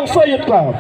Hanjanglangso Youth Club.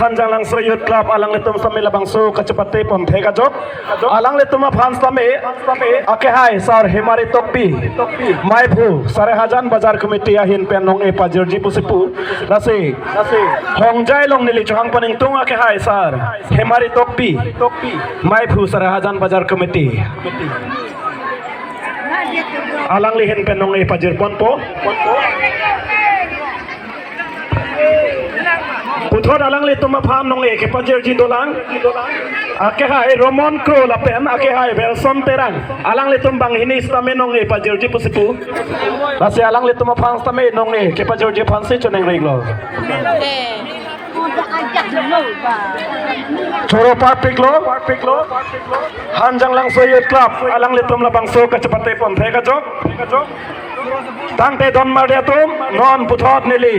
Hanjanglangso Youth Club alang litum sa milabangso kacepate pon thega jok alang lituma fans tame ake hai sar himari tokpi mai phu sare hajan bazar committee ahin penong e pajurji pusipu rase hongjai long nili chhang paning tung ake hai sar himari tokpi mai phu sare hajan bazar committee alang lihin penong e pajur ponpo Puthor alang le tuma pham nong le ke pajer ji dolang ake hai romon kro la pen ake hai belsom terang alang le tum bang hini stame nong le pajer ji pusipu ase alang le tuma phang stame nong le ke pajer ji phan se choneng reglo Choro parpiklo Hanjanglangso Youth Club alang le tum la bangso kacepate pon thega jok tang te don mar dia tum non puthot nili